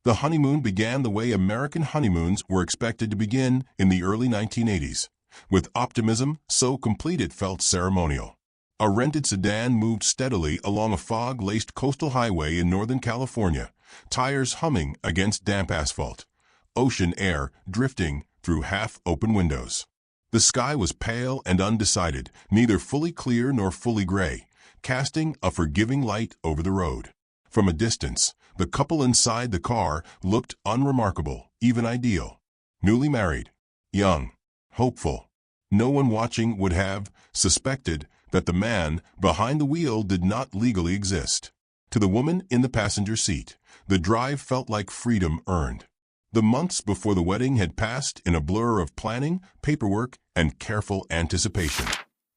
The honeymoon began the way American honeymoons were expected to begin in the early 1980s, with optimism so complete it felt ceremonial. A rented sedan moved steadily along a fog-laced coastal highway in Northern California, tires humming against damp asphalt, ocean air drifting through half-open windows. The sky was pale and undecided, neither fully clear nor fully gray, casting a forgiving light over the road. From a distance, the couple inside the car looked unremarkable, even ideal. Newly married, young, hopeful. No one watching would have suspected that the man behind the wheel did not legally exist. To the woman in the passenger seat, the drive felt like freedom earned. The months before the wedding had passed in a blur of planning, paperwork, and careful anticipation.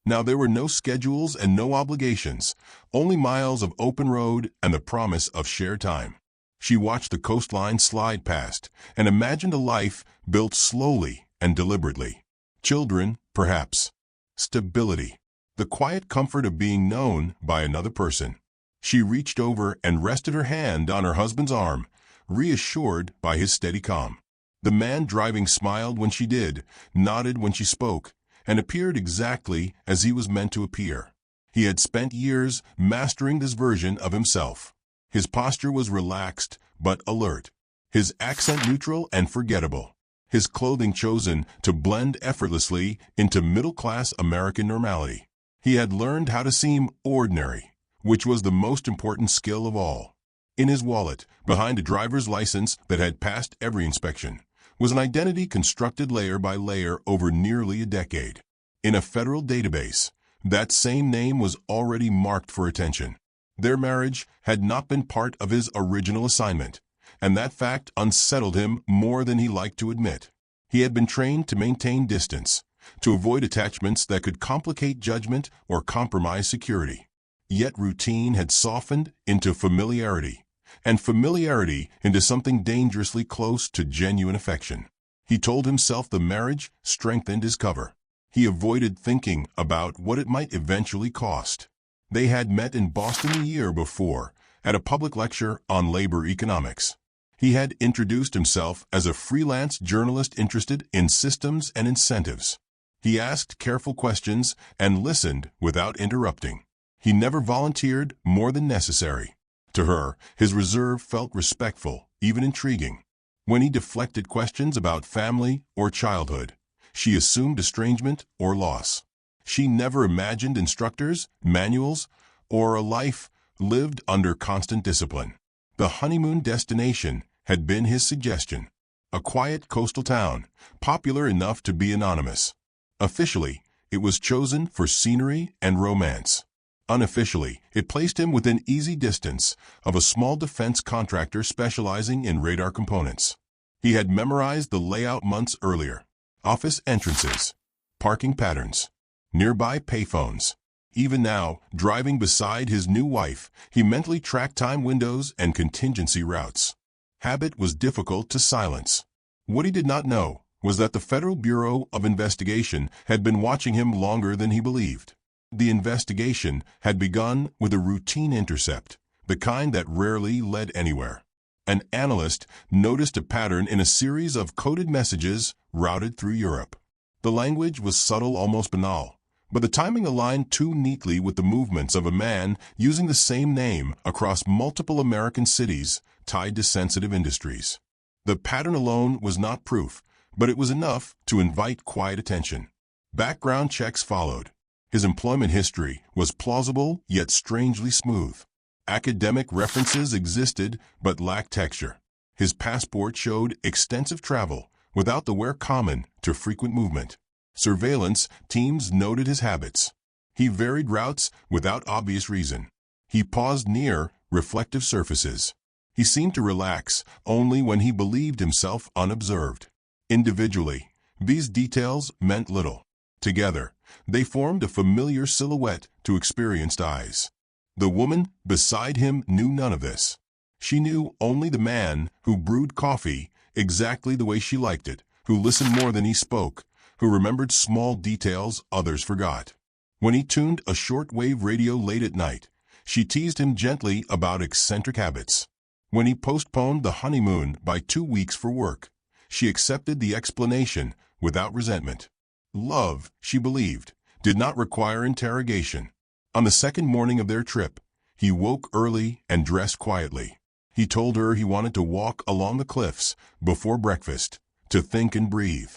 Now there were no schedules and no obligations, only miles of open road and the promise of shared time. She watched the coastline slide past and imagined a life built slowly and deliberately. Children, perhaps. Stability. The quiet comfort of being known by another person. She reached over and rested her hand on her husband's arm, reassured by his steady calm. The man driving smiled when she did, nodded when she spoke, and appeared exactly as he was meant to appear. He had spent years mastering this version of himself. His posture was relaxed but alert, his accent neutral and forgettable, his clothing chosen to blend effortlessly into middle-class American normality. He had learned how to seem ordinary, which was the most important skill of all. In his wallet, behind a driver's license that had passed every inspection, was an identity constructed layer by layer over nearly a decade. In a federal database, that same name was already marked for attention. Their marriage had not been part of his original assignment, and that fact unsettled him more than he liked to admit. He had been trained to maintain distance, to avoid attachments that could complicate judgment or compromise security. Yet routine had softened into familiarity, and familiarity into something dangerously close to genuine affection. He told himself the marriage strengthened his cover. He avoided thinking about what it might eventually cost. They had met in Boston the year before, at a public lecture on labor economics. He had introduced himself as a freelance journalist interested in systems and incentives. He asked careful questions and listened without interrupting. He never volunteered more than necessary. To her, his reserve felt respectful, even intriguing. When he deflected questions about family or childhood, she assumed estrangement or loss. She never imagined instructors, manuals, or a life lived under constant discipline. The honeymoon destination had been his suggestion. A quiet coastal town, popular enough to be anonymous. Officially, it was chosen for scenery and romance. Unofficially, it placed him within easy distance of a small defense contractor specializing in radar components. He had memorized the layout months earlier. Office entrances, parking patterns, nearby payphones. Even now, driving beside his new wife, he mentally tracked time windows and contingency routes. Habit was difficult to silence. What he did not know was that the Federal Bureau of Investigation had been watching him longer than he believed. The investigation had begun with a routine intercept, the kind that rarely led anywhere. An analyst noticed a pattern in a series of coded messages routed through Europe. The language was subtle, almost banal, but the timing aligned too neatly with the movements of a man using the same name across multiple American cities tied to sensitive industries. The pattern alone was not proof, but it was enough to invite quiet attention. Background checks followed. His employment history was plausible yet strangely smooth. Academic references existed but lacked texture. His passport showed extensive travel without the wear common to frequent movement. Surveillance teams noted his habits. He varied routes without obvious reason. He paused near reflective surfaces. He seemed to relax only when he believed himself unobserved. Individually, these details meant little. Together, they formed a familiar silhouette to experienced eyes. The woman beside him knew none of this. She knew only the man who brewed coffee exactly the way she liked it, who listened more than he spoke, who remembered small details others forgot. When he tuned a shortwave radio late at night, she teased him gently about eccentric habits. When he postponed the honeymoon by 2 weeks for work, she accepted the explanation without resentment. Love, she believed, did not require interrogation. On the second morning of their trip, he woke early and dressed quietly. He told her he wanted to walk along the cliffs before breakfast, to think and breathe.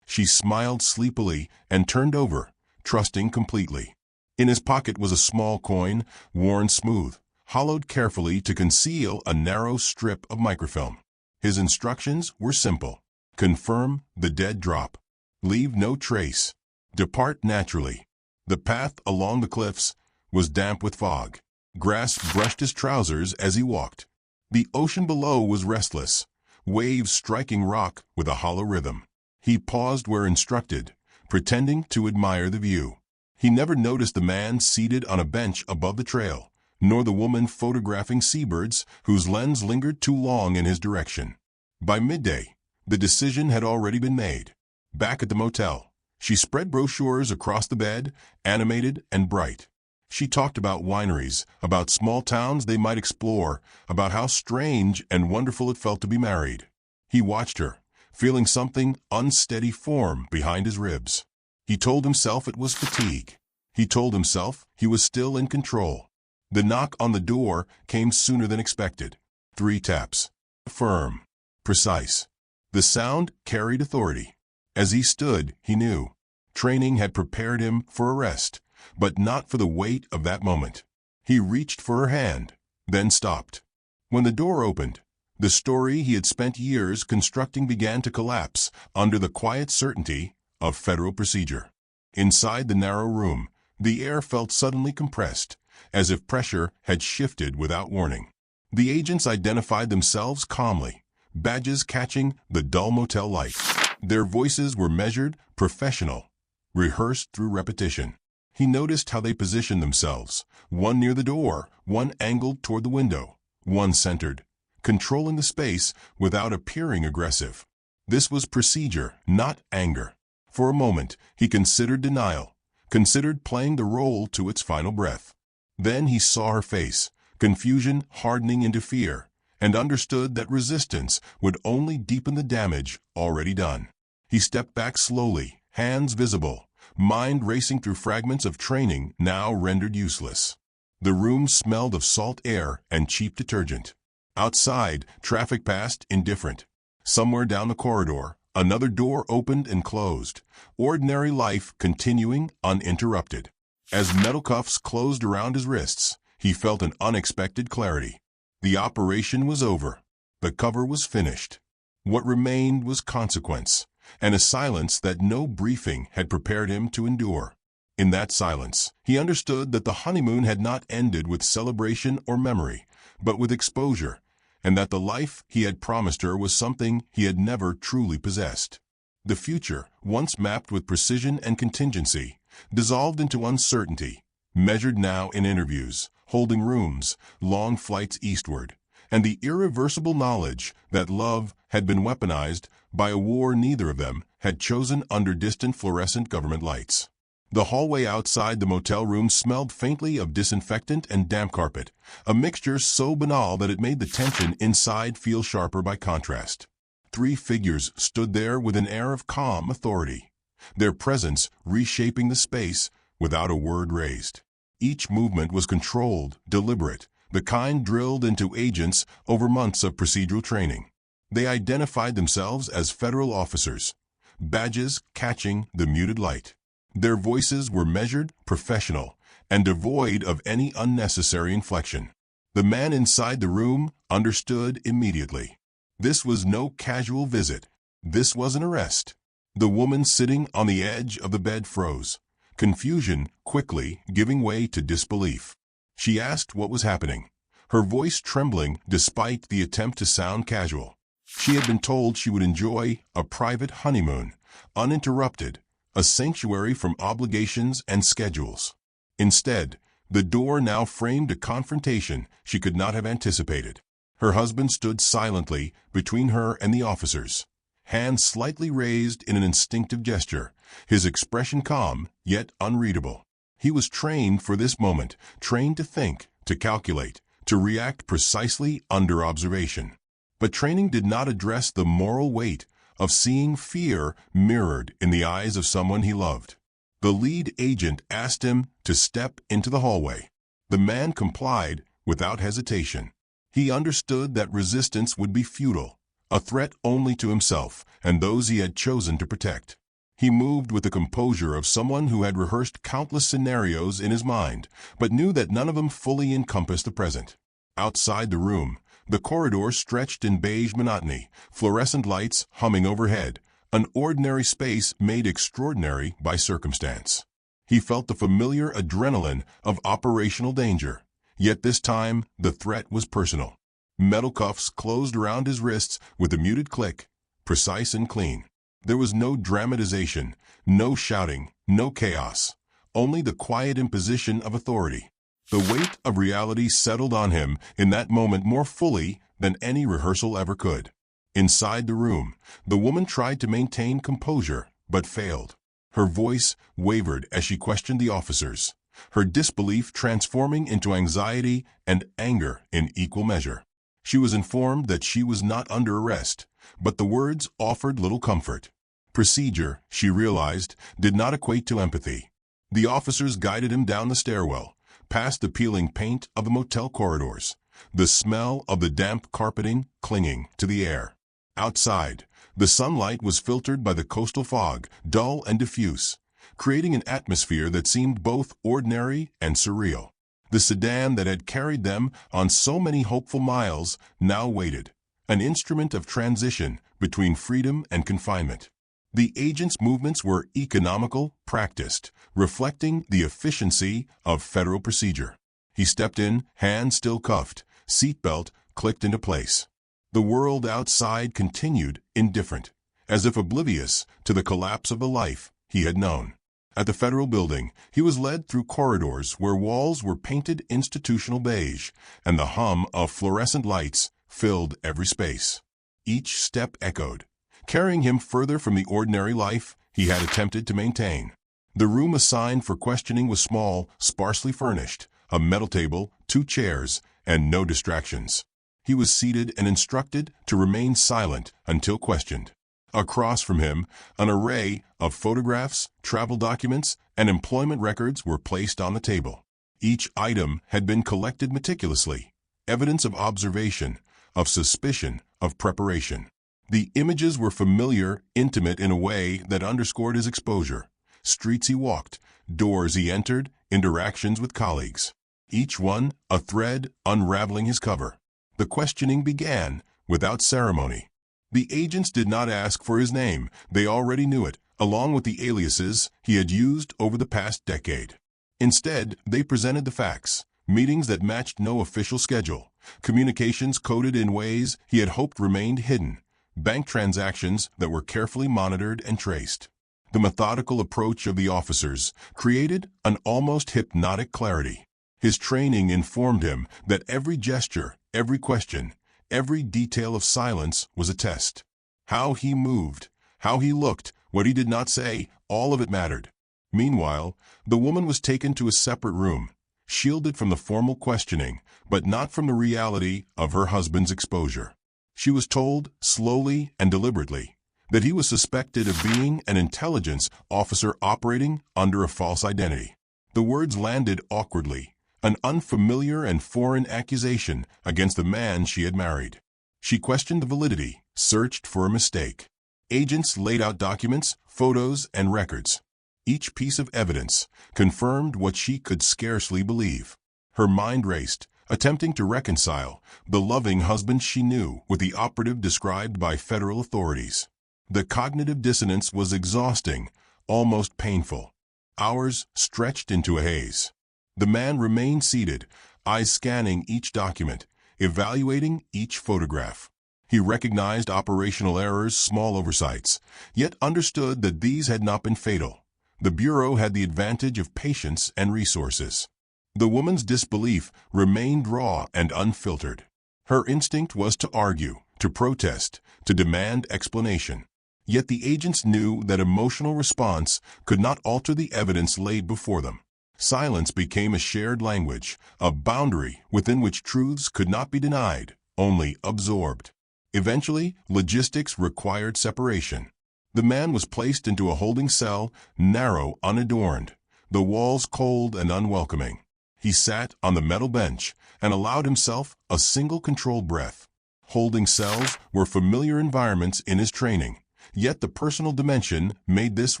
She smiled sleepily and turned over, trusting completely. In his pocket was a small coin, worn smooth, hollowed carefully to conceal a narrow strip of microfilm. His instructions were simple. Confirm the dead drop. Leave no trace. Depart naturally. The path along the cliffs was damp with fog. Grass brushed his trousers as he walked. The ocean below was restless, waves striking rock with a hollow rhythm. He paused where instructed, pretending to admire the view. He never noticed the man seated on a bench above the trail, nor the woman photographing seabirds whose lens lingered too long in his direction. By midday, the decision had already been made. Back at the motel, she spread brochures across the bed, animated and bright. She talked about wineries, about small towns they might explore, about how strange and wonderful it felt to be married. He watched her, feeling something unsteady form behind his ribs. He told himself it was fatigue. He told himself he was still in control. The knock on the door came sooner than expected. 3 taps. Firm. Precise. The sound carried authority. As he stood, he knew. Training had prepared him for arrest, but not for the weight of that moment. He reached for her hand, then stopped. When the door opened, the story he had spent years constructing began to collapse under the quiet certainty of federal procedure. Inside the narrow room, the air felt suddenly compressed, as if pressure had shifted without warning. The agents identified themselves calmly, badges catching the dull motel light. Their voices were measured, professional, rehearsed through repetition. He noticed how they positioned themselves, one near the door, one angled toward the window, one centered, controlling the space without appearing aggressive. This was procedure, not anger. For a moment, he considered denial, considered playing the role to its final breath. Then he saw her face, confusion hardening into fear, and understood that resistance would only deepen the damage already done. He stepped back slowly, hands visible, mind racing through fragments of training now rendered useless. The room smelled of salt air and cheap detergent. Outside, traffic passed indifferent. Somewhere down the corridor, another door opened and closed, ordinary life continuing uninterrupted. As metal cuffs closed around his wrists, he felt an unexpected clarity. The operation was over. The cover was finished. What remained was consequence, and a silence that no briefing had prepared him to endure. In that silence, he understood that the honeymoon had not ended with celebration or memory, but with exposure, and that the life he had promised her was something he had never truly possessed. The future, once mapped with precision and contingency, dissolved into uncertainty, measured now in interviews, holding rooms, long flights eastward, and the irreversible knowledge that love had been weaponized by a war neither of them had chosen under distant fluorescent government lights. The hallway outside the motel room smelled faintly of disinfectant and damp carpet, a mixture so banal that it made the tension inside feel sharper by contrast. 3 figures stood there with an air of calm authority, their presence reshaping the space without a word raised. Each movement was controlled, deliberate, the kind drilled into agents over months of procedural training. They identified themselves as federal officers, badges catching the muted light. Their voices were measured, professional, and devoid of any unnecessary inflection. The man inside the room understood immediately. This was no casual visit. This was an arrest. The woman sitting on the edge of the bed froze, confusion quickly giving way to disbelief. She asked what was happening, her voice trembling despite the attempt to sound casual. She had been told she would enjoy a private honeymoon, uninterrupted, a sanctuary from obligations and schedules. Instead, the door now framed a confrontation she could not have anticipated. Her husband stood silently between her and the officers, hands slightly raised in an instinctive gesture, his expression calm, yet unreadable. He was trained for this moment, trained to think, to calculate, to react precisely under observation. But training did not address the moral weight of seeing fear mirrored in the eyes of someone he loved. The lead agent asked him to step into the hallway. The man complied without hesitation. He understood that resistance would be futile, a threat only to himself and those he had chosen to protect. He moved with the composure of someone who had rehearsed countless scenarios in his mind, but knew that none of them fully encompassed the present. Outside the room, the corridor stretched in beige monotony, fluorescent lights humming overhead, an ordinary space made extraordinary by circumstance. He felt the familiar adrenaline of operational danger, yet this time the threat was personal. Metal cuffs closed around his wrists with a muted click, precise and clean. There was no dramatization, no shouting, no chaos, only the quiet imposition of authority. The weight of reality settled on him in that moment more fully than any rehearsal ever could. Inside the room, the woman tried to maintain composure, but failed. Her voice wavered as she questioned the officers, her disbelief transforming into anxiety and anger in equal measure. She was informed that she was not under arrest, but the words offered little comfort. Procedure, she realized, did not equate to empathy. The officers guided him down the stairwell, past the peeling paint of the motel corridors, the smell of the damp carpeting clinging to the air. Outside, the sunlight was filtered by the coastal fog, dull and diffuse, creating an atmosphere that seemed both ordinary and surreal. The sedan that had carried them on so many hopeful miles now waited, an instrument of transition between freedom and confinement. The agent's movements were economical, practiced, reflecting the efficiency of federal procedure. He stepped in, hands still cuffed, seatbelt clicked into place. The world outside continued indifferent, as if oblivious to the collapse of the life he had known. At the federal building, he was led through corridors where walls were painted institutional beige, and the hum of fluorescent lights filled every space. Each step echoed, carrying him further from the ordinary life he had attempted to maintain. The room assigned for questioning was small, sparsely furnished, a metal table, 2 chairs, and no distractions. He was seated and instructed to remain silent until questioned. Across from him, an array of photographs, travel documents, and employment records were placed on the table. Each item had been collected meticulously, evidence of observation, of suspicion, of preparation. The images were familiar, intimate in a way that underscored his exposure. Streets he walked, doors he entered, interactions with colleagues. Each one a thread unraveling his cover. The questioning began without ceremony. The agents did not ask for his name. They already knew it, along with the aliases he had used over the past decade. Instead, they presented the facts, meetings that matched no official schedule, communications coded in ways he had hoped remained hidden, bank transactions that were carefully monitored and traced. The methodical approach of the officers created an almost hypnotic clarity. His training informed him that every gesture, every question, every detail of silence was a test. How he moved, how he looked, what he did not say, all of it mattered. Meanwhile, the woman was taken to a separate room, shielded from the formal questioning, but not from the reality of her husband's exposure. She was told, slowly and deliberately, that he was suspected of being an intelligence officer operating under a false identity. The words landed awkwardly, an unfamiliar and foreign accusation against the man she had married. She questioned the validity, searched for a mistake. Agents laid out documents, photos, and records. Each piece of evidence confirmed what she could scarcely believe. Her mind raced, attempting to reconcile the loving husband she knew with the operative described by federal authorities. The cognitive dissonance was exhausting, almost painful. Hours stretched into a haze. The man remained seated, eyes scanning each document, evaluating each photograph. He recognized operational errors, small oversights, yet understood that these had not been fatal. The Bureau had the advantage of patience and resources. The woman's disbelief remained raw and unfiltered. Her instinct was to argue, to protest, to demand explanation. Yet the agents knew that emotional response could not alter the evidence laid before them. Silence became a shared language, a boundary within which truths could not be denied, only absorbed. Eventually, logistics required separation. The man was placed into a holding cell, narrow, unadorned, the walls cold and unwelcoming. He sat on the metal bench and allowed himself a single controlled breath. Holding cells were familiar environments in his training, yet the personal dimension made this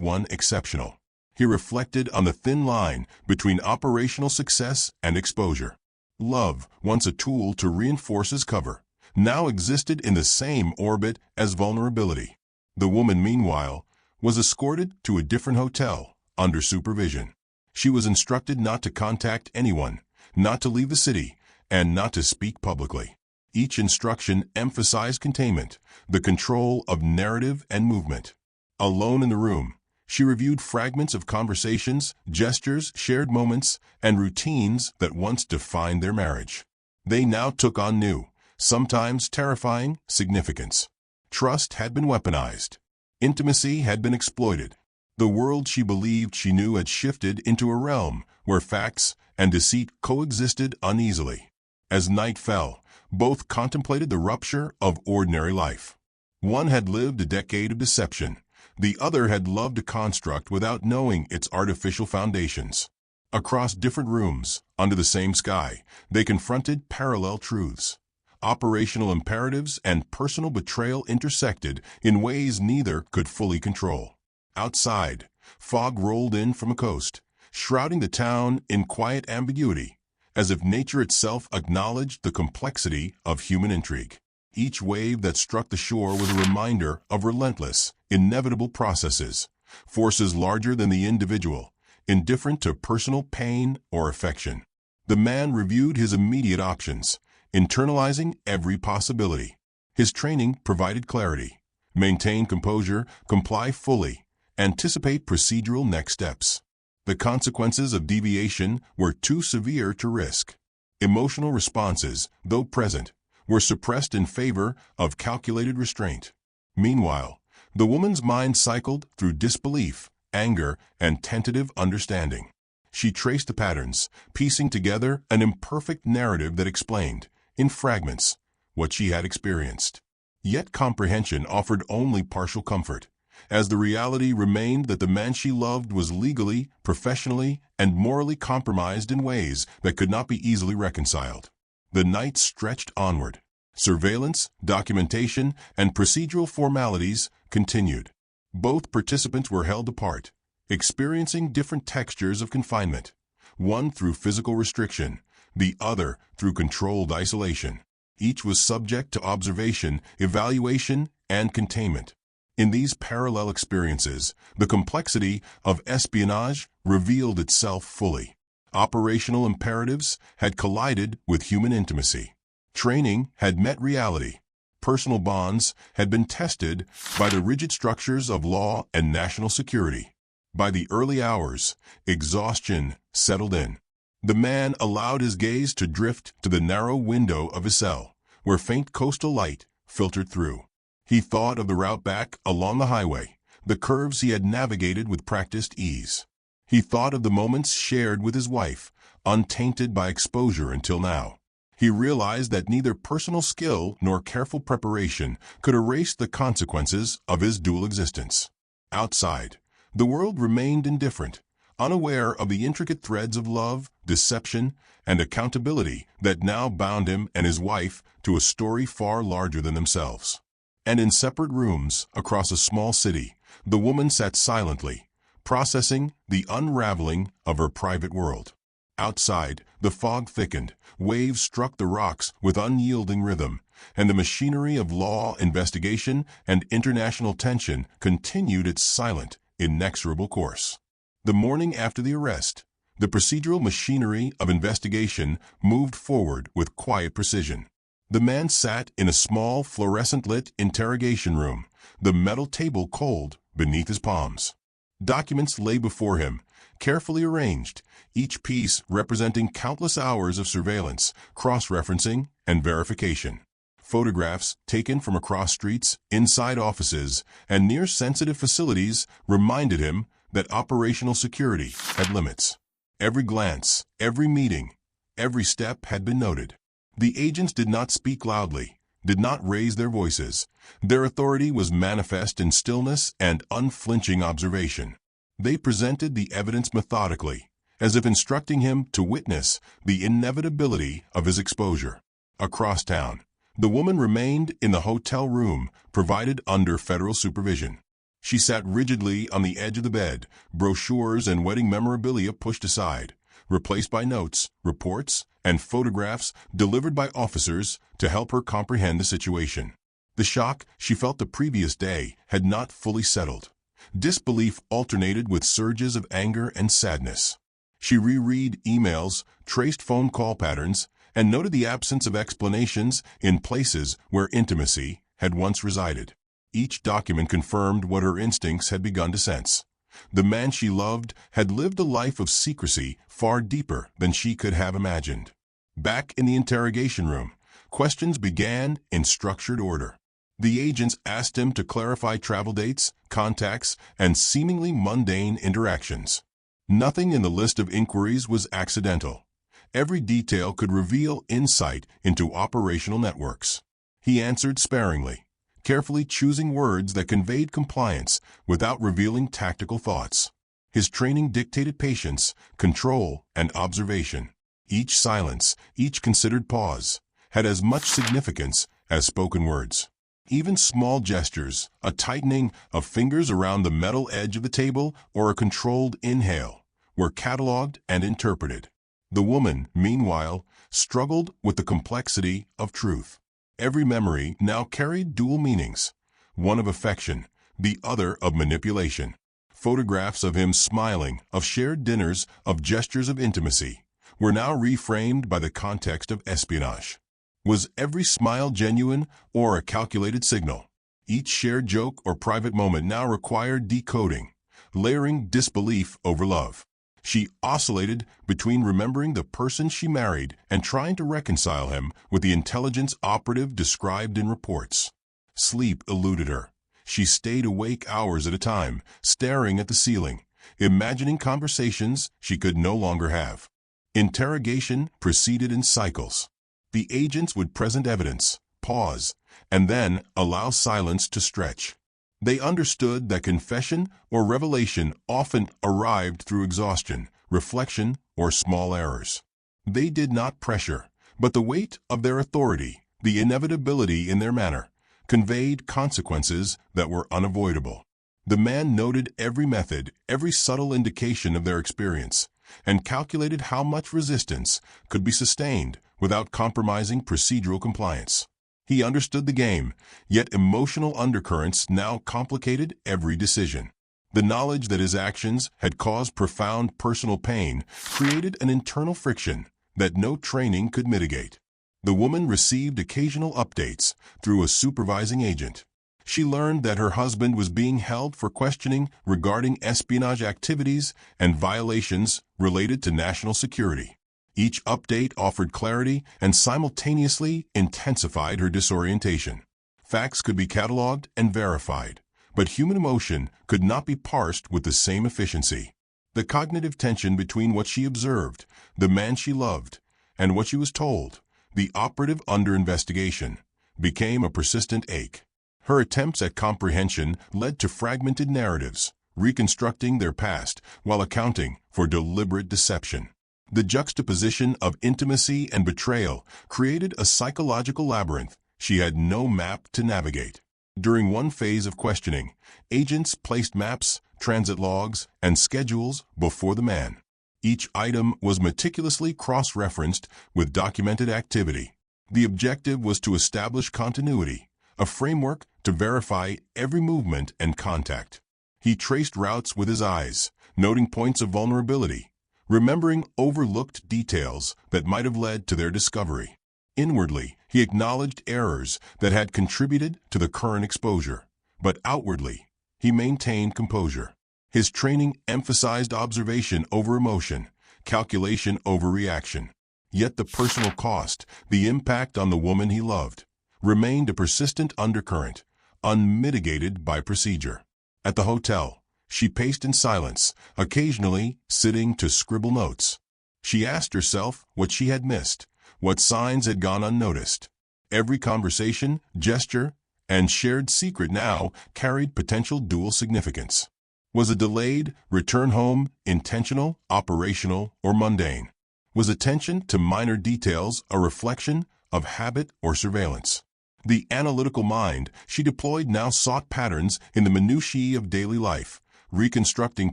one exceptional. He reflected on the thin line between operational success and exposure. Love, once a tool to reinforce his cover, now existed in the same orbit as vulnerability. The woman, meanwhile, was escorted to a different hotel under supervision. She was instructed not to contact anyone, not to leave the city, and not to speak publicly. Each instruction emphasized containment, the control of narrative and movement. Alone in the room, she reviewed fragments of conversations, gestures, shared moments, and routines that once defined their marriage. They now took on new, sometimes terrifying, significance. Trust had been weaponized. Intimacy had been exploited. The world she believed she knew had shifted into a realm where facts and deceit coexisted uneasily. As night fell, both contemplated the rupture of ordinary life. One had lived a decade of deception. The other had loved a construct without knowing its artificial foundations. Across different rooms, under the same sky, they confronted parallel truths. Operational imperatives and personal betrayal intersected in ways neither could fully control. Outside, fog rolled in from a coast, shrouding the town in quiet ambiguity, as if nature itself acknowledged the complexity of human intrigue. Each wave that struck the shore was a reminder of relentless, inevitable processes, forces larger than the individual, indifferent to personal pain or affection. The man reviewed his immediate options, internalizing every possibility. His training provided clarity. Maintain composure, comply fully, anticipate procedural next steps. The consequences of deviation were too severe to risk. Emotional responses, though present, were suppressed in favor of calculated restraint. Meanwhile, the woman's mind cycled through disbelief, anger, and tentative understanding. She traced the patterns, piecing together an imperfect narrative that explained, in fragments, what she had experienced. Yet comprehension offered only partial comfort, as the reality remained that the man she loved was legally, professionally, and morally compromised in ways that could not be easily reconciled. The night stretched onward. Surveillance, documentation, and procedural formalities continued. Both participants were held apart, experiencing different textures of confinement, one through physical restriction, the other through controlled isolation. Each was subject to observation, evaluation, and containment. In these parallel experiences, the complexity of espionage revealed itself fully. Operational imperatives had collided with human intimacy. Training had met reality. Personal bonds had been tested by the rigid structures of law and national security. By the early hours, exhaustion settled in. The man allowed his gaze to drift to the narrow window of his cell, where faint coastal light filtered through. He thought of the route back along the highway, the curves he had navigated with practiced ease. He thought of the moments shared with his wife, untainted by exposure until now. He realized that neither personal skill nor careful preparation could erase the consequences of his dual existence. Outside, the world remained indifferent, unaware of the intricate threads of love, deception, and accountability that now bound him and his wife to a story far larger than themselves. And in separate rooms across a small city, the woman sat silently, processing the unraveling of her private world. Outside, the fog thickened, waves struck the rocks with unyielding rhythm, and the machinery of law, investigation, and international tension continued its silent, inexorable course. The morning after the arrest, the procedural machinery of investigation moved forward with quiet precision. The man sat in a small, fluorescent-lit interrogation room, the metal table cold beneath his palms. Documents lay before him, carefully arranged, each piece representing countless hours of surveillance, cross-referencing, and verification. Photographs taken from across streets, inside offices, and near sensitive facilities reminded him that operational security had limits. Every glance, every meeting, every step had been noted. The agents did not speak loudly, did not raise their voices. Their authority was manifest in stillness and unflinching observation. They presented the evidence methodically, as if instructing him to witness the inevitability of his exposure. Across town, the woman remained in the hotel room provided under federal supervision. She sat rigidly on the edge of the bed, brochures and wedding memorabilia pushed aside, replaced by notes, reports, and photographs delivered by officers to help her comprehend the situation. The shock she felt the previous day had not fully settled. Disbelief alternated with surges of anger and sadness. She reread emails, traced phone call patterns, and noted the absence of explanations in places where intimacy had once resided. Each document confirmed what her instincts had begun to sense. The man she loved had lived a life of secrecy far deeper than she could have imagined. Back in the interrogation room, questions began in structured order. The agents asked him to clarify travel dates, contacts, and seemingly mundane interactions. Nothing in the list of inquiries was accidental. Every detail could reveal insight into operational networks. He answered sparingly, carefully choosing words that conveyed compliance without revealing tactical thoughts. His training dictated patience, control, and observation. Each silence, each considered pause, had as much significance as spoken words. Even small gestures, a tightening of fingers around the metal edge of the table or a controlled inhale, were catalogued and interpreted. The woman, meanwhile, struggled with the complexity of truth. Every memory now carried dual meanings, one of affection, the other of manipulation. Photographs of him smiling, of shared dinners, of gestures of intimacy, were now reframed by the context of espionage. Was every smile genuine or a calculated signal? Each shared joke or private moment now required decoding, layering disbelief over love. She oscillated between remembering the person she married and trying to reconcile him with the intelligence operative described in reports. Sleep eluded her. She stayed awake hours at a time, staring at the ceiling, imagining conversations she could no longer have. Interrogation proceeded in cycles. The agents would present evidence, pause, and then allow silence to stretch. They understood that confession or revelation often arrived through exhaustion, reflection, or small errors. They did not pressure, but the weight of their authority, the inevitability in their manner, conveyed consequences that were unavoidable. The man noted every method, every subtle indication of their experience, and calculated how much resistance could be sustained without compromising procedural compliance. He understood the game, yet emotional undercurrents now complicated every decision. The knowledge that his actions had caused profound personal pain created an internal friction that no training could mitigate. The woman received occasional updates through a supervising agent. She learned that her husband was being held for questioning regarding espionage activities and violations related to national security. Each update offered clarity and simultaneously intensified her disorientation. Facts could be cataloged and verified, but human emotion could not be parsed with the same efficiency. The cognitive tension between what she observed, the man she loved, and what she was told, the operative under investigation, became a persistent ache. Her attempts at comprehension led to fragmented narratives, reconstructing their past while accounting for deliberate deception. The juxtaposition of intimacy and betrayal created a psychological labyrinth she had no map to navigate. During one phase of questioning, agents placed maps, transit logs, and schedules before the man. Each item was meticulously cross-referenced with documented activity. The objective was to establish continuity, a framework to verify every movement and contact. He traced routes with his eyes, noting points of vulnerability, remembering overlooked details that might have led to their discovery. Inwardly, he acknowledged errors that had contributed to the current exposure, but outwardly, he maintained composure. His training emphasized observation over emotion, calculation over reaction. Yet the personal cost, the impact on the woman he loved, remained a persistent undercurrent, unmitigated by procedure. At the hotel, She paced in silence, occasionally sitting to scribble notes. She asked herself what she had missed, what signs had gone unnoticed. Every conversation, gesture, and shared secret now carried potential dual significance. Was a delayed return home intentional, operational, or mundane? Was attention to minor details a reflection of habit or surveillance? The analytical mind she deployed now sought patterns in the minutiae of daily life, reconstructing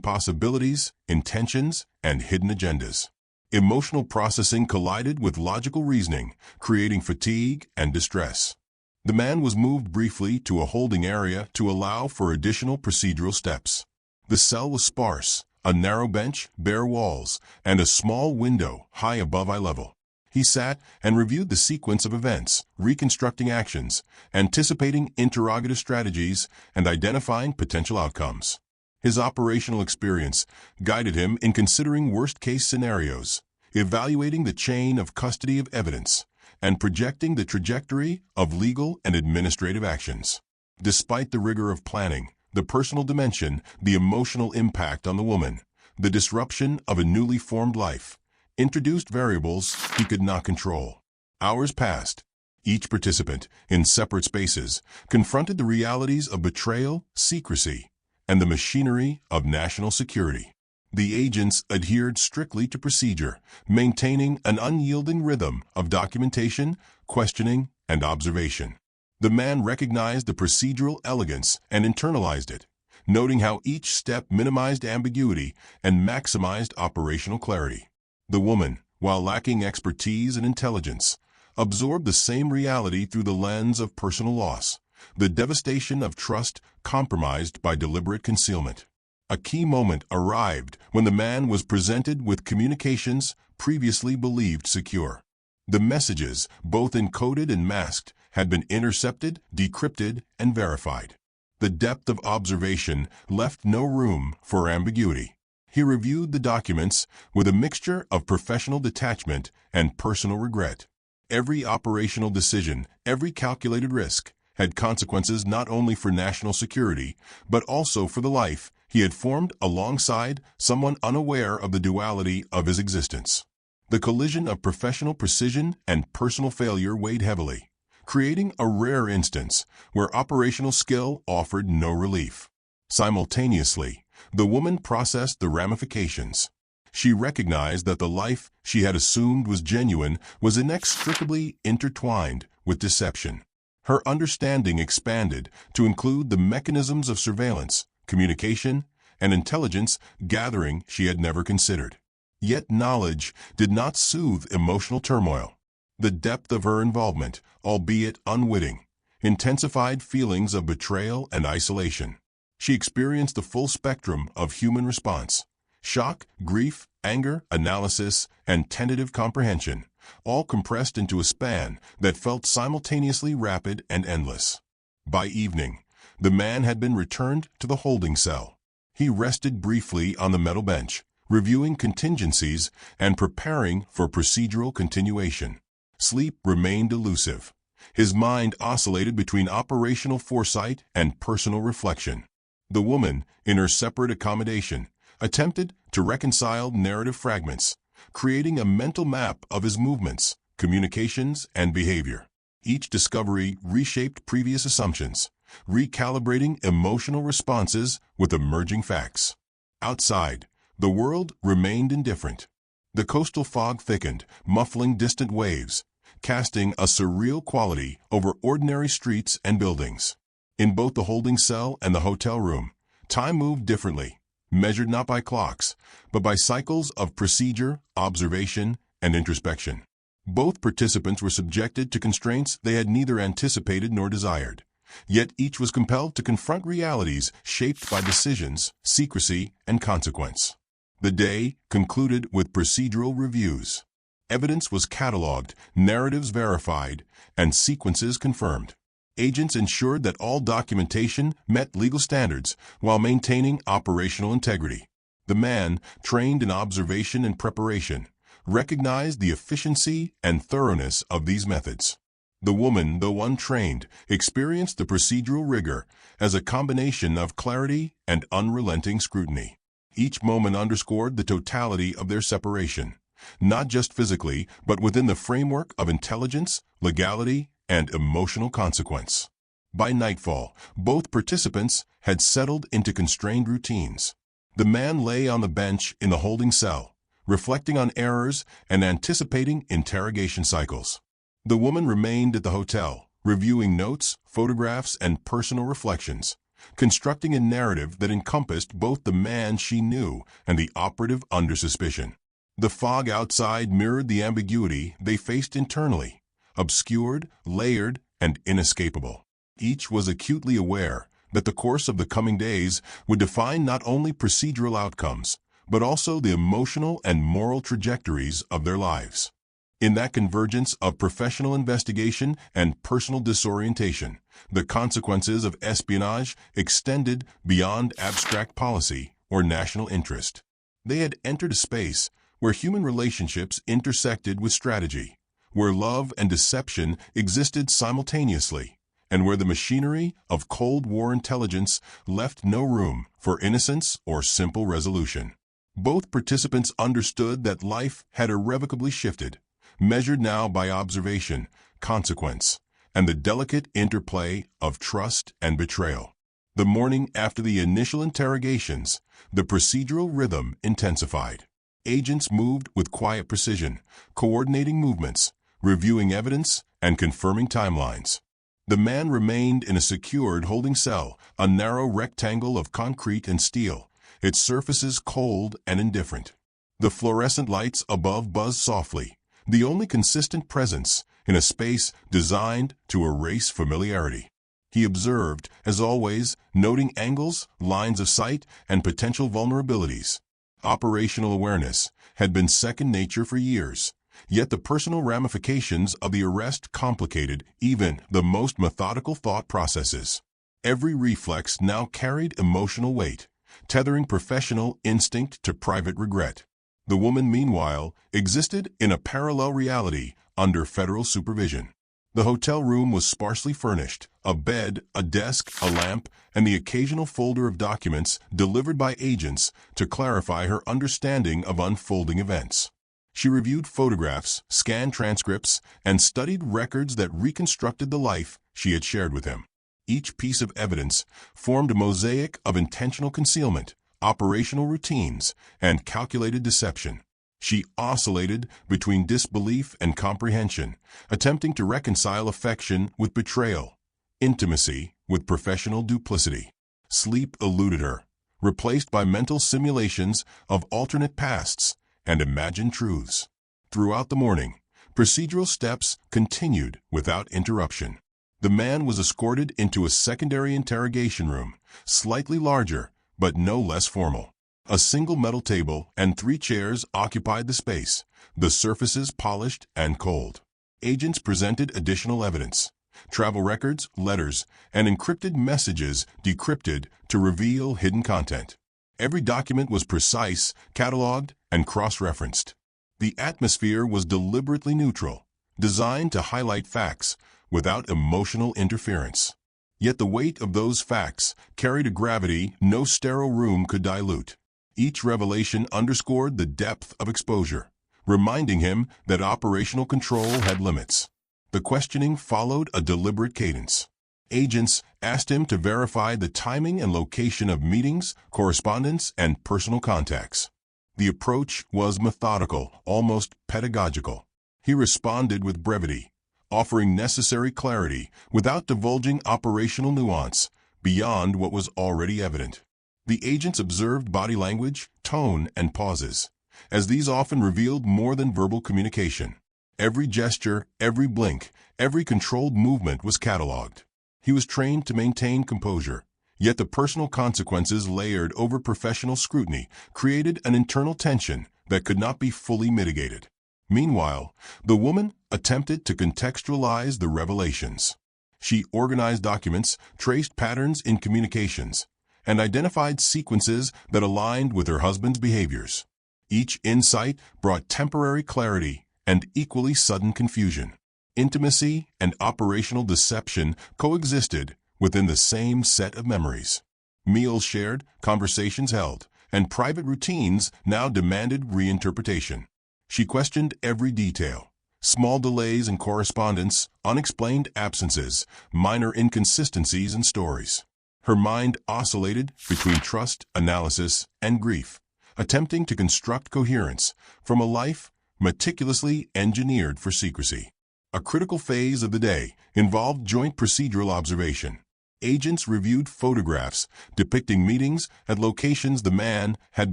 possibilities, intentions, and hidden agendas. Emotional processing collided with logical reasoning, creating fatigue and distress. The man was moved briefly to a holding area to allow for additional procedural steps. The cell was sparse, a narrow bench, bare walls, and a small window high above eye level. He sat and reviewed the sequence of events, reconstructing actions, anticipating interrogative strategies, and identifying potential outcomes. His operational experience guided him in considering worst-case scenarios, evaluating the chain of custody of evidence, and projecting the trajectory of legal and administrative actions. Despite the rigor of planning, the personal dimension, the emotional impact on the woman, the disruption of a newly formed life, introduced variables he could not control. Hours passed. Each participant, in separate spaces, confronted the realities of betrayal, secrecy, and the machinery of national security. The agents adhered strictly to procedure, maintaining an unyielding rhythm of documentation, questioning, and observation. The man recognized the procedural elegance and internalized it, noting how each step minimized ambiguity and maximized operational clarity. The woman, while lacking expertise and intelligence, absorbed the same reality through the lens of personal loss, the devastation of trust compromised by deliberate concealment. A key moment arrived when the man was presented with communications previously believed secure. The messages, both encoded and masked, had been intercepted, decrypted, and verified. The depth of observation left no room for ambiguity. He reviewed the documents with a mixture of professional detachment and personal regret. Every operational decision, every calculated risk, had consequences not only for national security, but also for the life he had formed alongside someone unaware of the duality of his existence. The collision of professional precision and personal failure weighed heavily, creating a rare instance where operational skill offered no relief. Simultaneously, the woman processed the ramifications. She recognized that the life she had assumed was genuine was inextricably intertwined with deception. Her understanding expanded to include the mechanisms of surveillance, communication, and intelligence gathering she had never considered. Yet knowledge did not soothe emotional turmoil. The depth of her involvement, albeit unwitting, intensified feelings of betrayal and isolation. She experienced the full spectrum of human response: shock, grief, anger, analysis, and tentative comprehension, all compressed into a span that felt simultaneously rapid and endless. By evening, the man had been returned to the holding cell. He rested briefly on the metal bench, reviewing contingencies and preparing for procedural continuation. Sleep remained elusive. His mind oscillated between operational foresight and personal reflection. The woman, in her separate accommodation, attempted to reconcile narrative fragments, creating a mental map of his movements, communications, and behavior. Each discovery reshaped previous assumptions, recalibrating emotional responses with emerging facts. Outside, the world remained indifferent. The coastal fog thickened, muffling distant waves, casting a surreal quality over ordinary streets and buildings. In both the holding cell and the hotel room, time moved differently, measured not by clocks, but by cycles of procedure, observation, and introspection. Both participants were subjected to constraints they had neither anticipated nor desired. Yet each was compelled to confront realities shaped by decisions, secrecy, and consequence. The day concluded with procedural reviews. Evidence was cataloged, narratives verified, and sequences confirmed. Agents ensured that all documentation met legal standards while maintaining operational integrity. The man, trained in observation and preparation, recognized the efficiency and thoroughness of these methods. The woman, though untrained, experienced the procedural rigor as a combination of clarity and unrelenting scrutiny. Each moment underscored the totality of their separation, not just physically, but within the framework of intelligence, legality, and emotional consequence. By nightfall, both participants had settled into constrained routines. The man lay on the bench in the holding cell, reflecting on errors and anticipating interrogation cycles. The woman remained at the hotel, reviewing notes, photographs, and personal reflections, constructing a narrative that encompassed both the man she knew and the operative under suspicion. The fog outside mirrored the ambiguity they faced internally, obscured, layered, and inescapable. Each was acutely aware that the course of the coming days would define not only procedural outcomes, but also the emotional and moral trajectories of their lives. In that convergence of professional investigation and personal disorientation, the consequences of espionage extended beyond abstract policy or national interest. They had entered a space where human relationships intersected with strategy, where love and deception existed simultaneously, and where the machinery of Cold War intelligence left no room for innocence or simple resolution. Both participants understood that life had irrevocably shifted, measured now by observation, consequence, and the delicate interplay of trust and betrayal. The morning after the initial interrogations, the procedural rhythm intensified. Agents moved with quiet precision, coordinating movements, reviewing evidence, and confirming timelines. The man remained in a secured holding cell, a narrow rectangle of concrete and steel, its surfaces cold and indifferent. The fluorescent lights above buzzed softly, the only consistent presence in a space designed to erase familiarity. He observed, as always, noting angles, lines of sight, and potential vulnerabilities. Operational awareness had been second nature for years, yet the personal ramifications of the arrest complicated even the most methodical thought processes. Every reflex now carried emotional weight, tethering professional instinct to private regret. The woman, meanwhile, existed in a parallel reality under federal supervision. The hotel room was sparsely furnished, a bed, a desk, a lamp, and the occasional folder of documents delivered by agents to clarify her understanding of unfolding events. She reviewed photographs, scanned transcripts, and studied records that reconstructed the life she had shared with him. Each piece of evidence formed a mosaic of intentional concealment, operational routines, and calculated deception. She oscillated between disbelief and comprehension, attempting to reconcile affection with betrayal, intimacy with professional duplicity. Sleep eluded her, replaced by mental simulations of alternate pasts and imagined truths. Throughout the morning, procedural steps continued without interruption. The man was escorted into a secondary interrogation room, slightly larger but no less formal. A single metal table and 3 chairs occupied the space, the surfaces polished and cold. Agents presented additional evidence: travel records, letters, and encrypted messages decrypted to reveal hidden content. Every document was precise, cataloged, and cross-referenced. The atmosphere was deliberately neutral, designed to highlight facts without emotional interference. Yet the weight of those facts carried a gravity no sterile room could dilute. Each revelation underscored the depth of exposure, reminding him that operational control had limits. The questioning followed a deliberate cadence. Agents asked him to verify the timing and location of meetings, correspondence, and personal contacts. The approach was methodical, almost pedagogical. He responded with brevity, offering necessary clarity without divulging operational nuance beyond what was already evident. The agents observed body language, tone, and pauses, as these often revealed more than verbal communication. Every gesture, every blink, every controlled movement was cataloged. He was trained to maintain composure, yet the personal consequences layered over professional scrutiny created an internal tension that could not be fully mitigated. Meanwhile, the woman attempted to contextualize the revelations. She organized documents, traced patterns in communications, and identified sequences that aligned with her husband's behaviors. Each insight brought temporary clarity and equally sudden confusion. Intimacy and operational deception coexisted within the same set of memories. Meals shared, conversations held, and private routines now demanded reinterpretation. She questioned every detail. Small delays in correspondence, unexplained absences, minor inconsistencies in stories. Her mind oscillated between trust, analysis, and grief, attempting to construct coherence from a life meticulously engineered for secrecy. A critical phase of the day involved joint procedural observation. Agents reviewed photographs depicting meetings at locations the man had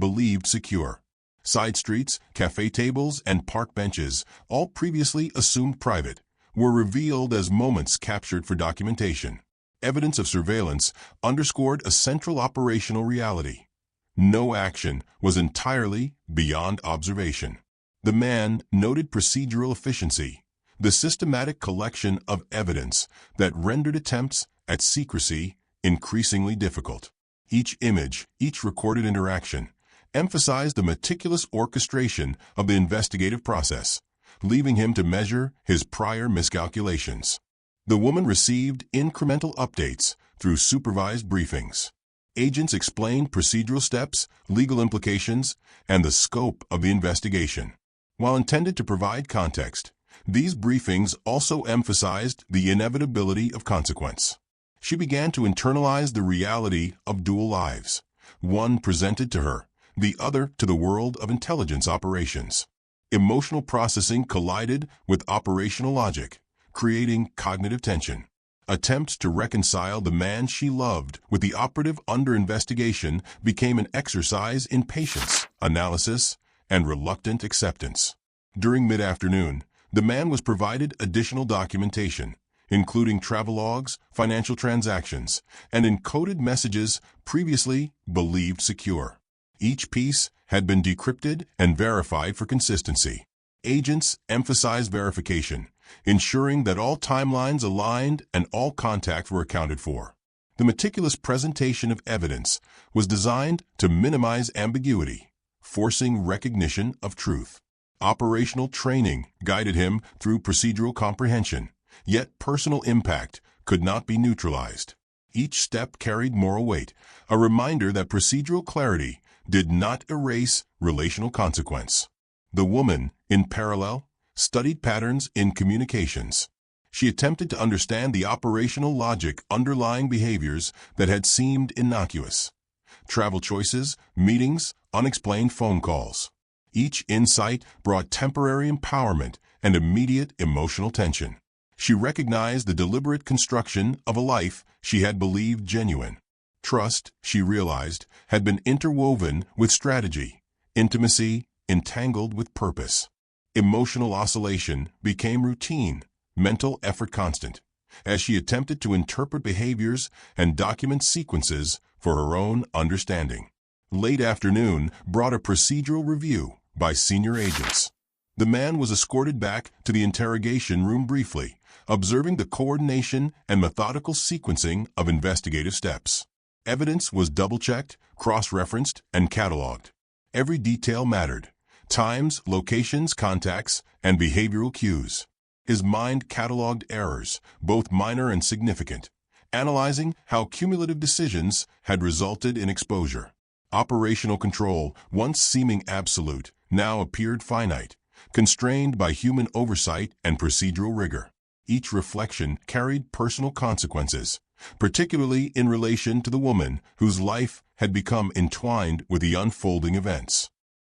believed secure. Side streets, cafe tables, and park benches, all previously assumed private, were revealed as moments captured for documentation. Evidence of surveillance underscored a central operational reality. No action was entirely beyond observation. The man noted procedural efficiency, the systematic collection of evidence that rendered attempts at secrecy increasingly difficult. Each image, each recorded interaction, emphasized the meticulous orchestration of the investigative process, leaving him to measure his prior miscalculations. The woman received incremental updates through supervised briefings. Agents explained procedural steps, legal implications, and the scope of the investigation. While intended to provide context, these briefings also emphasized the inevitability of consequence. She began to internalize the reality of dual lives, one presented to her, the other to the world of intelligence operations. Emotional processing collided with operational logic, creating cognitive tension. Attempts to reconcile the man she loved with the operative under investigation became an exercise in patience, analysis, and reluctant acceptance. During mid-afternoon, the man was provided additional documentation, including travelogues, financial transactions, and encoded messages previously believed secure. Each piece had been decrypted and verified for consistency. Agents emphasized verification, ensuring that all timelines aligned and all contacts were accounted for. The meticulous presentation of evidence was designed to minimize ambiguity, forcing recognition of truth. Operational training guided him through procedural comprehension, yet personal impact could not be neutralized. Each step carried moral weight, a reminder that procedural clarity did not erase relational consequence. The woman, in parallel, studied patterns in communications. She attempted to understand the operational logic underlying behaviors that had seemed innocuous. Travel choices, meetings, unexplained phone calls. Each insight brought temporary empowerment and immediate emotional tension. She recognized the deliberate construction of a life she had believed genuine. Trust, she realized, had been interwoven with strategy, intimacy entangled with purpose. Emotional oscillation became routine, mental effort constant, as she attempted to interpret behaviors and document sequences for her own understanding. Late afternoon brought a procedural review by senior agents. The man was escorted back to the interrogation room briefly, observing the coordination and methodical sequencing of investigative steps. Evidence was double-checked, cross-referenced, and cataloged. Every detail mattered: times, locations, contacts, and behavioral cues. His mind cataloged errors, both minor and significant, analyzing how cumulative decisions had resulted in exposure. Operational control, once seeming absolute, now appeared finite, constrained by human oversight and procedural rigor. Each reflection carried personal consequences, particularly in relation to the woman whose life had become entwined with the unfolding events.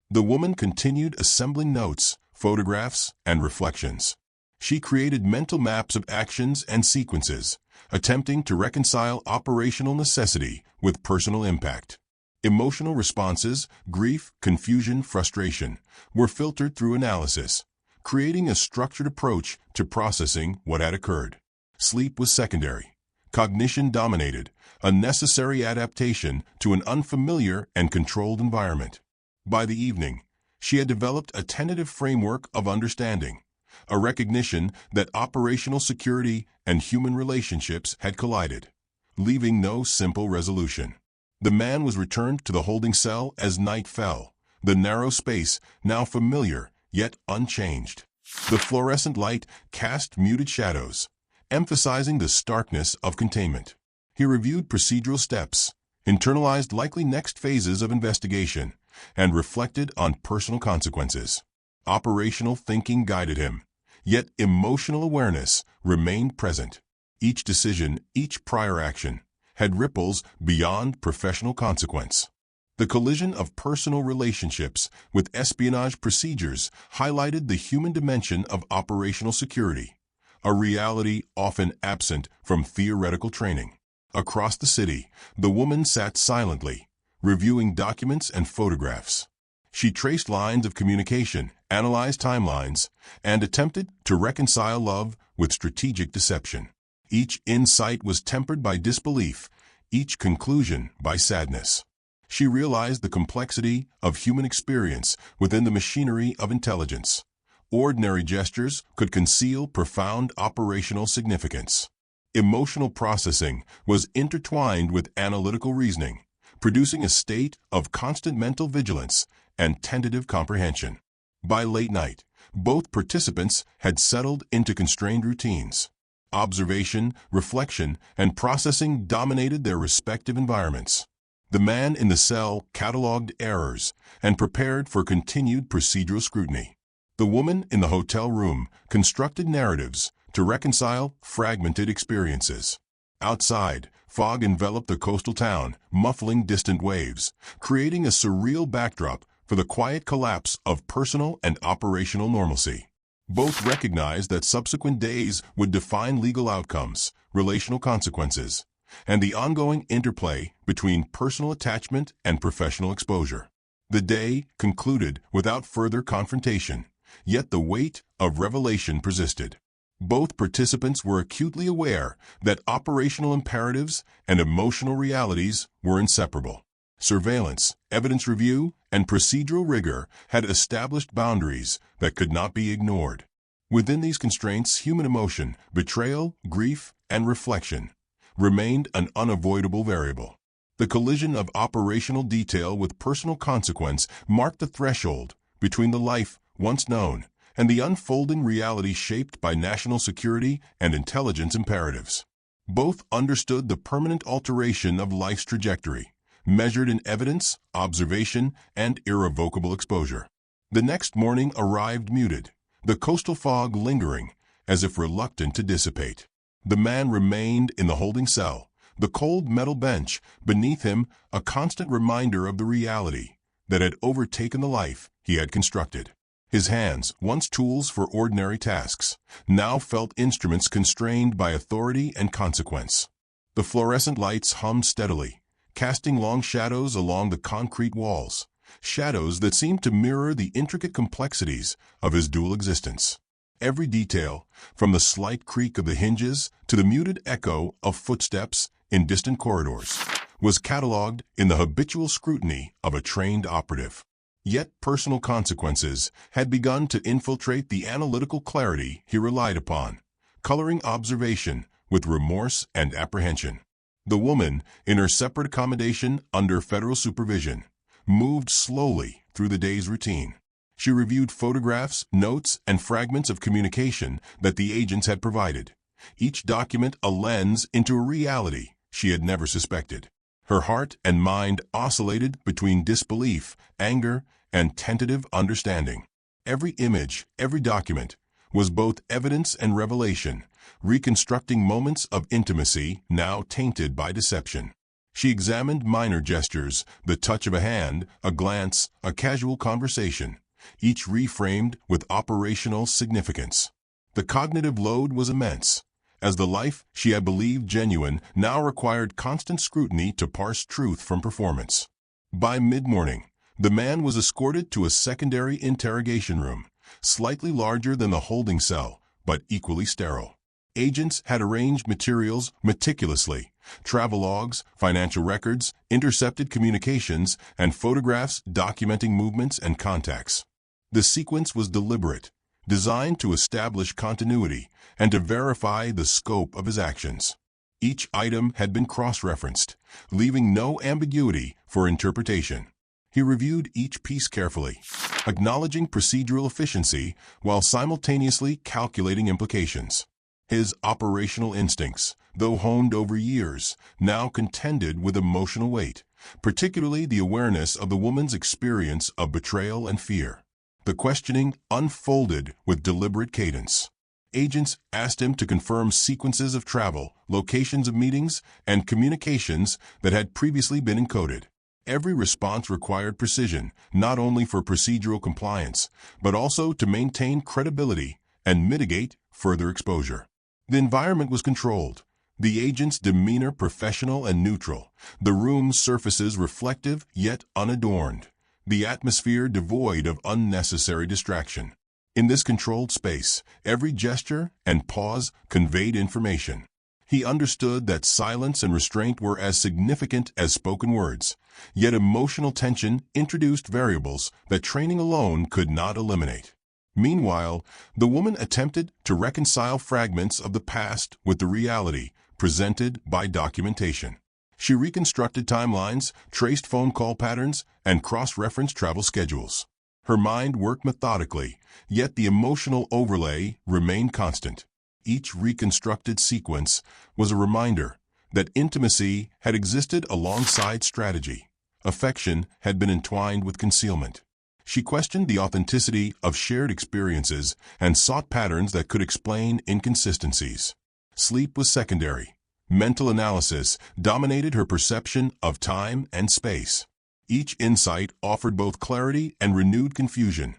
The woman continued assembling notes, photographs, and reflections. She created mental maps of actions and sequences, attempting to reconcile operational necessity with personal impact. Emotional responses, grief, confusion, frustration, were filtered through analysis, creating a structured approach to processing what had occurred. Sleep was secondary. Cognition dominated, a necessary adaptation to an unfamiliar and controlled environment. By the evening, she had developed a tentative framework of understanding, a recognition that operational security and human relationships had collided, leaving no simple resolution. The man was returned to the holding cell as night fell, the narrow space now familiar yet unchanged. The fluorescent light cast muted shadows, emphasizing the starkness of containment. He reviewed procedural steps, internalized likely next phases of investigation, and reflected on personal consequences. Operational thinking guided him, yet emotional awareness remained present. Each decision, each prior action, had ripples beyond professional consequence. The collision of personal relationships with espionage procedures highlighted the human dimension of operational security, a reality often absent from theoretical training. Across the city, the woman sat silently, reviewing documents and photographs. She traced lines of communication, analyzed timelines, and attempted to reconcile love with strategic deception. Each insight was tempered by disbelief, each conclusion by sadness. She realized the complexity of human experience within the machinery of intelligence. Ordinary gestures could conceal profound operational significance. Emotional processing was intertwined with analytical reasoning, producing a state of constant mental vigilance and tentative comprehension. By late night, both participants had settled into constrained routines. Observation, reflection, and processing dominated their respective environments. The man in the cell cataloged errors and prepared for continued procedural scrutiny. The woman in the hotel room constructed narratives to reconcile fragmented experiences. Outside, fog enveloped the coastal town, muffling distant waves, creating a surreal backdrop for the quiet collapse of personal and operational normalcy. Both recognized that subsequent days would define legal outcomes, relational consequences, and the ongoing interplay between personal attachment and professional exposure. The day concluded without further confrontation, yet the weight of revelation persisted. Both participants were acutely aware that operational imperatives and emotional realities were inseparable. Surveillance, evidence review, and procedural rigor had established boundaries that could not be ignored. Within these constraints, human emotion, betrayal, grief, and reflection remained an unavoidable variable. The collision of operational detail with personal consequence marked the threshold between the life once known and the unfolding reality shaped by national security and intelligence imperatives. Both understood the permanent alteration of life's trajectory, measured in evidence, observation, and irrevocable exposure. The next morning arrived muted, the coastal fog lingering as if reluctant to dissipate. The man remained in the holding cell, the cold metal bench beneath him a constant reminder of the reality that had overtaken the life he had constructed. His hands, once tools for ordinary tasks, now felt instruments constrained by authority and consequence. The fluorescent lights hummed steadily, casting long shadows along the concrete walls, shadows that seemed to mirror the intricate complexities of his dual existence. Every detail, from the slight creak of the hinges to the muted echo of footsteps in distant corridors, was catalogued in the habitual scrutiny of a trained operative. Yet personal consequences had begun to infiltrate the analytical clarity he relied upon, coloring observation with remorse and apprehension. The woman, in her separate accommodation under federal supervision, moved slowly through the day's routine. She reviewed photographs, notes, and fragments of communication that the agents had provided, each document a lens into a reality she had never suspected. Her heart and mind oscillated between disbelief, anger, and tentative understanding. Every image, every document, was both evidence and revelation, reconstructing moments of intimacy now tainted by deception. She examined minor gestures, the touch of a hand, a glance, a casual conversation, each reframed with operational significance. The cognitive load was immense, as the life she had believed genuine now required constant scrutiny to parse truth from performance. By mid-morning, the man was escorted to a secondary interrogation room, slightly larger than the holding cell, but equally sterile. Agents had arranged materials meticulously: travelogues, financial records, intercepted communications, and photographs documenting movements and contacts. The sequence was deliberate, designed to establish continuity and to verify the scope of his actions. Each item had been cross-referenced, leaving no ambiguity for interpretation. He reviewed each piece carefully, acknowledging procedural efficiency while simultaneously calculating implications. His operational instincts, though honed over years, now contended with emotional weight, particularly the awareness of the woman's experience of betrayal and fear. The questioning unfolded with deliberate cadence. Agents asked him to confirm sequences of travel, locations of meetings, and communications that had previously been encoded. Every response required precision, not only for procedural compliance, but also to maintain credibility and mitigate further exposure. The environment was controlled, the agent's demeanor professional and neutral, the room's surfaces reflective yet unadorned, the atmosphere devoid of unnecessary distraction. In this controlled space, every gesture and pause conveyed information. He understood that silence and restraint were as significant as spoken words, yet emotional tension introduced variables that training alone could not eliminate. Meanwhile, the woman attempted to reconcile fragments of the past with the reality presented by documentation. She reconstructed timelines, traced phone call patterns, and cross-referenced travel schedules. Her mind worked methodically, yet the emotional overlay remained constant. Each reconstructed sequence was a reminder that intimacy had existed alongside strategy. Affection had been entwined with concealment. She questioned the authenticity of shared experiences and sought patterns that could explain inconsistencies. Sleep was secondary. Mental analysis dominated her perception of time and space. Each insight offered both clarity and renewed confusion,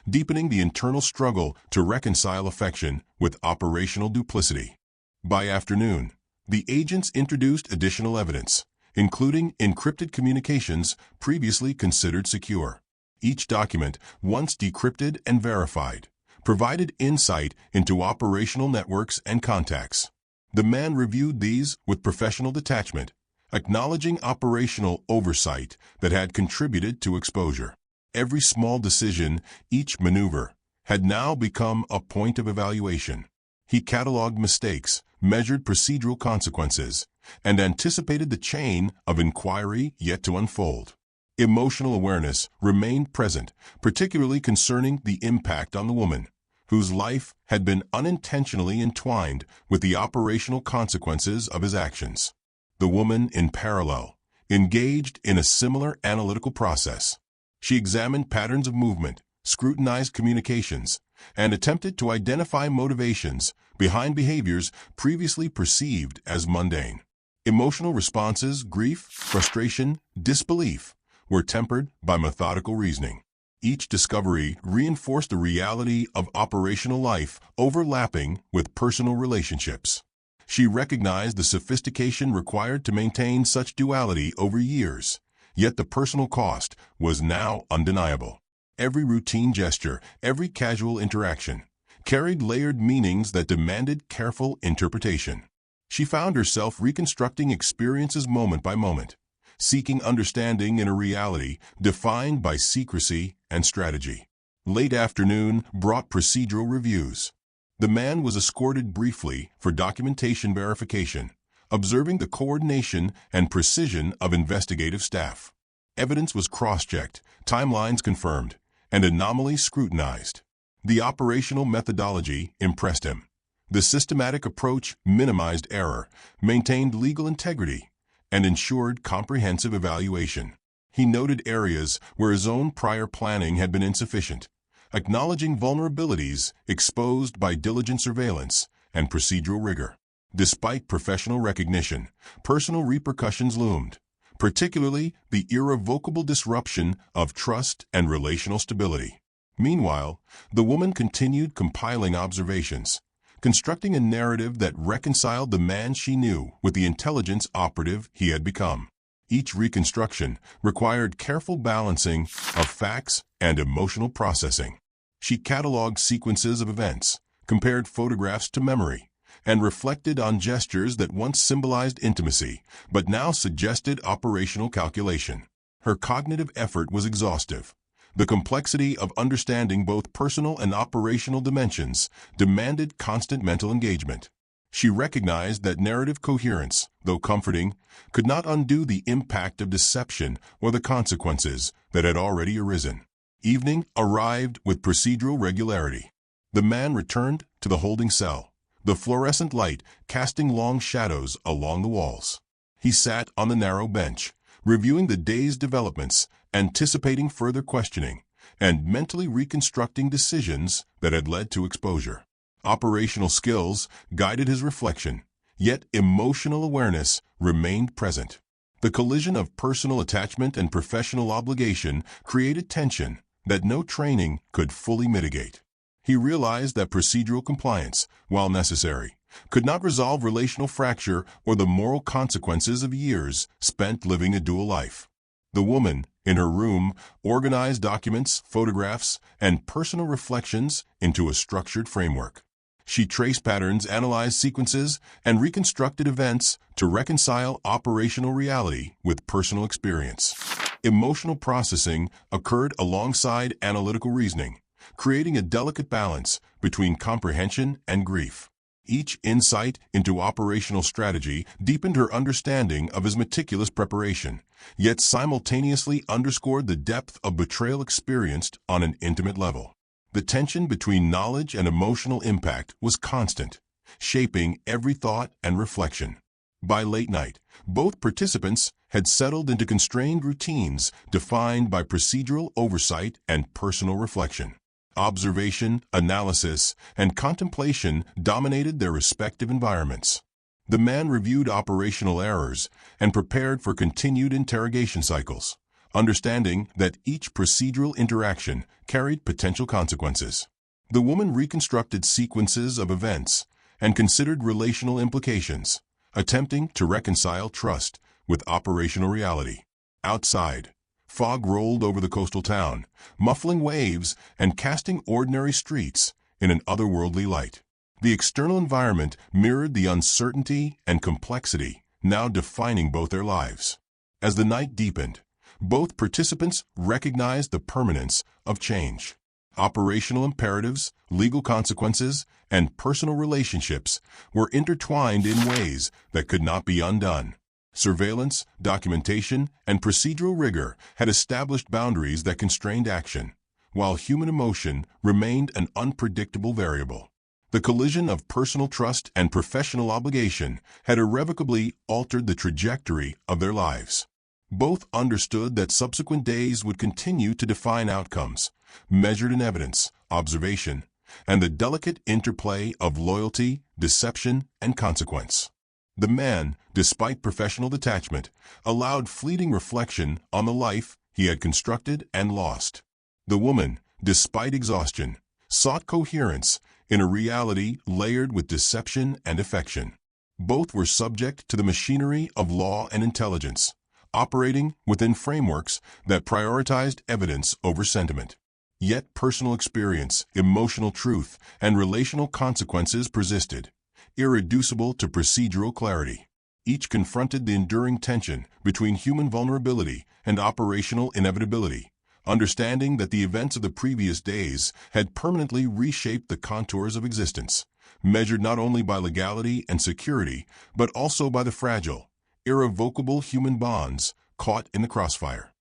deepening the internal struggle to reconcile affection with operational duplicity. By afternoon, the agents introduced additional evidence, including encrypted communications previously considered secure. Each document, once decrypted and verified, provided insight into operational networks and contacts. The man reviewed these with professional detachment, acknowledging operational oversight that had contributed to exposure. Every small decision, each maneuver, had now become a point of evaluation. He cataloged mistakes, measured procedural consequences, and anticipated the chain of inquiry yet to unfold. Emotional awareness remained present, particularly concerning the impact on the woman, whose life had been unintentionally entwined with the operational consequences of his actions. The woman, in parallel, engaged in a similar analytical process. She examined patterns of movement, scrutinized communications, and attempted to identify motivations behind behaviors previously perceived as mundane. Emotional responses, grief, frustration, disbelief, were tempered by methodical reasoning. Each discovery reinforced the reality of operational life overlapping with personal relationships. She recognized the sophistication required to maintain such duality over years, yet the personal cost was now undeniable. Every routine gesture, every casual interaction, carried layered meanings that demanded careful interpretation. She found herself reconstructing experiences moment by moment, seeking understanding in a reality defined by secrecy and strategy. Late afternoon brought procedural reviews. The man was escorted briefly for documentation verification, observing the coordination and precision of investigative staff. Evidence was cross-checked, timelines confirmed, and anomalies scrutinized. The operational methodology impressed him. The systematic approach minimized error, maintained legal integrity, and ensured comprehensive evaluation. He noted areas where his own prior planning had been insufficient, acknowledging vulnerabilities exposed by diligent surveillance and procedural rigor. Despite professional recognition, personal repercussions loomed, particularly the irrevocable disruption of trust and relational stability. Meanwhile, the woman continued compiling observations, constructing a narrative that reconciled the man she knew with the intelligence operative he had become. Each reconstruction required careful balancing of facts and emotional processing. She cataloged sequences of events, compared photographs to memory, and reflected on gestures that once symbolized intimacy, but now suggested operational calculation. Her cognitive effort was exhaustive. The complexity of understanding both personal and operational dimensions demanded constant mental engagement. She recognized that narrative coherence, though comforting, could not undo the impact of deception or the consequences that had already arisen. Evening arrived with procedural regularity. The man returned to the holding cell, the fluorescent light casting long shadows along the walls. He sat on the narrow bench, reviewing the day's developments, anticipating further questioning, and mentally reconstructing decisions that had led to exposure. Operational skills guided his reflection, yet emotional awareness remained present. The collision of personal attachment and professional obligation created tension that no training could fully mitigate. He realized that procedural compliance, while necessary, could not resolve relational fracture or the moral consequences of years spent living a dual life. The woman, in her room, organized documents, photographs, and personal reflections into a structured framework. She traced patterns, analyzed sequences, and reconstructed events to reconcile operational reality with personal experience. Emotional processing occurred alongside analytical reasoning, creating a delicate balance between comprehension and grief. Each insight into operational strategy deepened her understanding of his meticulous preparation, yet simultaneously underscored the depth of betrayal experienced on an intimate level. The tension between knowledge and emotional impact was constant, shaping every thought and reflection. By late night, both participants had settled into constrained routines defined by procedural oversight and personal reflection. Observation, analysis, and contemplation dominated their respective environments. The man reviewed operational errors and prepared for continued interrogation cycles, understanding that each procedural interaction carried potential consequences. The woman reconstructed sequences of events and considered relational implications, attempting to reconcile trust with operational reality. Outside, fog rolled over the coastal town, muffling waves and casting ordinary streets in an otherworldly light. The external environment mirrored the uncertainty and complexity now defining both their lives. As the night deepened, both participants recognized the permanence of change. Operational imperatives, legal consequences, and personal relationships were intertwined in ways that could not be undone. Surveillance, documentation, and procedural rigor had established boundaries that constrained action, while human emotion remained an unpredictable variable. The collision of personal trust and professional obligation had irrevocably altered the trajectory of their lives. Both understood that subsequent days would continue to define outcomes, measured in evidence, observation, and the delicate interplay of loyalty, deception, and consequence. The man, despite professional detachment, allowed fleeting reflection on the life he had constructed and lost. The woman, despite exhaustion, sought coherence in a reality layered with deception and affection. Both were subject to the machinery of law and intelligence, operating within frameworks that prioritized evidence over sentiment. Yet personal experience, emotional truth, and relational consequences persisted, irreducible to procedural clarity. Each confronted the enduring tension between human vulnerability and operational inevitability, understanding that the events of the previous days had permanently reshaped the contours of existence, measured not only by legality and security, but also by the fragile, irrevocable human bonds caught in the crossfire.